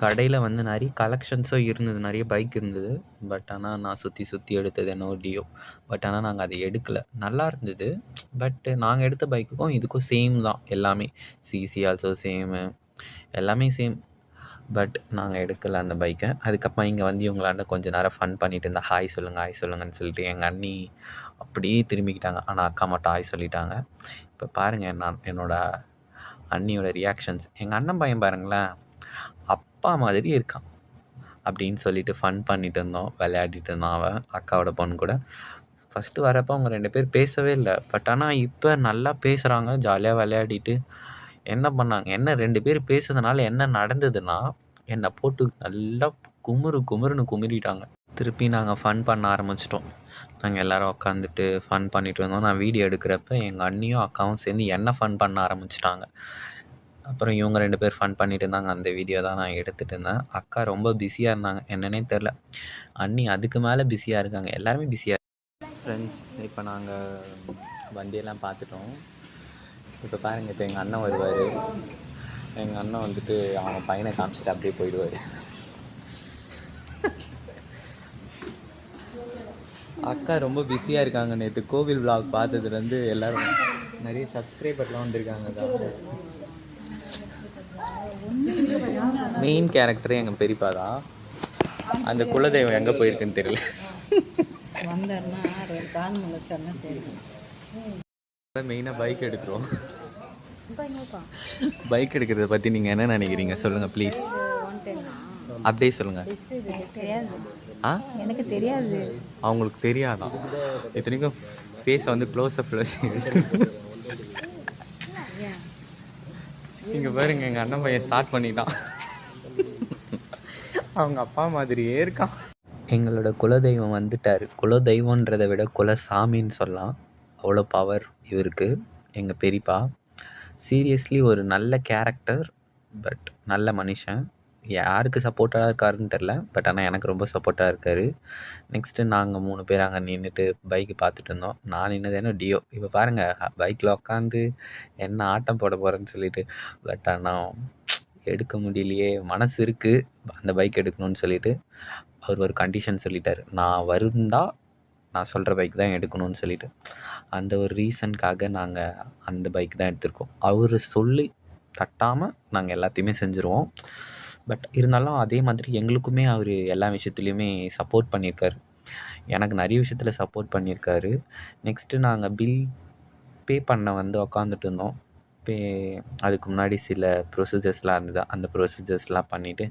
கடையில் வந்து நிறைய கலெக்ஷன்ஸும் இருந்தது, நிறைய பைக் இருந்தது. பட் ஆனால் நான் சுற்றி சுற்றி எடுத்தது என்னவோ டியோ. பட் ஆனால் நாங்கள் அதை எடுக்கலை. நல்லா இருந்தது. பட்டு நாங்கள் எடுத்த பைக்குக்கும் இதுக்கும் சேம் தான் எல்லாமே. சிசி ஆல்சோ சேமு, எல்லாமே சேம். பட் நாங்கள் எடுக்கலை அந்த பைக்கை. அதுக்கப்புறம் இங்கே வந்து இவங்களாண்ட கொஞ்சம் நேரம் ஃபன் பண்ணிட்டு இருந்தா, ஹாய் சொல்லுங்கள் ஹாய் சொல்லுங்கன்னு சொல்லிட்டு எங்கள் அண்ணி அப்படியே திரும்பிக்கிட்டாங்க. ஆனால் அக்கா மட்டும் ஹாய் சொல்லிட்டாங்க. இப்போ பாருங்கள் என்னோடய அண்ணியோட ரியாக்ஷன்ஸ். எங்கள் அண்ணன் பையன் பாருங்களேன், அப்பா மாதிரி இருக்கான் அப்படின்னு சொல்லிட்டு ஃபன் பண்ணிட்டு இருந்தோம். விளையாடிட்டு இருந்தான் அவன் அக்காவோட பொண்ணு கூட. ஃபஸ்ட்டு வரப்போ அவங்க 2 பேர் பேசவே இல்லை. பட் ஆனால் இப்போ நல்லா பேசுகிறாங்க. ஜாலியாக விளையாடிட்டு என்ன பண்ணாங்க, என்ன 2 பேர் பேசுறதுனால என்ன நடந்ததுன்னா, என்னை போட்டு நல்லா குமுறுன்னு குமுறிட்டாங்க. திருப்பி நாங்கள் ஃபன் பண்ண ஆரம்பிச்சிட்டோம். நாங்கள் எல்லோரும் உட்காந்துட்டு ஃபன் பண்ணிட்டு இருந்தோம். நான் வீடியோ எடுக்கிறப்ப எங்கள் அண்ணியும் அக்காவும் சேர்ந்து என்ன ஃபன் பண்ண ஆரம்பிச்சிட்டாங்க. அப்புறம் இவங்க 2 பேர் ஃபன் பண்ணிட்டு இருந்தாங்க. அந்த வீடியோ தான் நான் எடுத்துகிட்டு இருந்தேன். அக்கா ரொம்ப பிஸியாக இருந்தாங்க, என்னன்னே தெரில. அண்ணி அதுக்கு மேலே பிஸியாக இருக்காங்க. எல்லாருமே பிஸியாக. ஃப்ரெண்ட்ஸ், இப்போ நாங்கள் வண்டியெல்லாம் பார்த்துட்டோம். இப்போ பாருங்கள், இப்போ எங்கள் அண்ணன் வருவார். எங்கள் அண்ணன் வந்துட்டு அவங்க பையனை காமிச்சிட்டு அப்படியே போயிடுவார். அக்கா ரொம்ப பிஸியாக இருக்காங்க. நேற்று கோவில் விளாக் பார்த்ததுலேருந்து எல்லோரும் நிறைய சப்ஸ்கிரைபர்லாம் வந்திருக்காங்க. தான் மெயின் கேரக்டரே எங்கள் பெரியப்பா தான். அந்த குலதெய்வம் எங்கே போயிருக்குன்னு தெரியல. மெயினாக பைக் எடுக்கிறோம். பைக் எடுக்கிறத பற்றி நீங்கள் என்ன நினைக்கிறீங்க சொல்லுங்கள் ப்ளீஸ். அப்படியே சொல்லுங்கள். எனக்கு தெரியாது. அவங்களுக்கு தெரியாதான். இத்தனைக்கும் ஃபேஸை வந்து க்ளோஸ்அப்பில் இங்கே பாருங்க, எங்கள் அண்ணன் பையன் ஸ்டார்ட் பண்ணிட்டான். அவங்க அப்பா மாதிரியே இருக்கான். எங்களோட குலதெய்வம் வந்துட்டார். குலதெய்வன்றதை விட குலசாமின்னு சொல்லலாம். அவ்வளோ பவர் இவருக்கு, எங்கள் பெரியப்பா. சீரியஸ்லி ஒரு நல்ல கேரக்டர். பட் நல்ல மனுஷன். யாருக்கு சப்போர்ட்டாக இருக்காருன்னு தெரில. பட் ஆனால் எனக்கு ரொம்ப சப்போர்ட்டாக இருக்கார். நெக்ஸ்ட்டு நாங்கள் 3 பேர் அங்கே நின்றுட்டு பைக்கு பார்த்துட்டு இருந்தோம். நான் நின்னது என்ன டியோ. இப்போ பாருங்கள், பைக்கில் உட்காந்து என்ன ஆட்டம் போட போகிறேன்னு சொல்லிட்டு. பட் ஆனால் எடுக்க முடியலையே. மனசு இருக்குது அந்த பைக் எடுக்கணும்னு சொல்லிட்டு. அவர் ஒரு கண்டிஷன் சொல்லிட்டார், நான் வருந்தால் நான் சொல்கிற பைக் தான் எடுக்கணும்னு சொல்லிட்டு. அந்த ஒரு ரீசனுக்காக நாங்கள் அந்த பைக் தான் எடுத்திருக்கோம். அவர் சொல்லி தட்டாமல் நாங்கள் எல்லாத்தையுமே செஞ்சுருவோம். பட் இருந்தாலும் அதே மாதிரி எங்களுக்குமே அவர் எல்லா விஷயத்துலையுமே சப்போர்ட் பண்ணியிருக்காரு. எனக்கு நிறைய விஷயத்தில் சப்போர்ட் பண்ணியிருக்காரு. நெக்ஸ்ட்டு நாங்கள் பில் பே பண்ண வந்து உக்காந்துட்டு இருந்தோம். அதுக்கு முன்னாடி சில ப்ரொசீஜர்ஸ்லாம் இருந்தது. அந்த ப்ரொசீஜர்ஸ்லாம் பண்ணிவிட்டு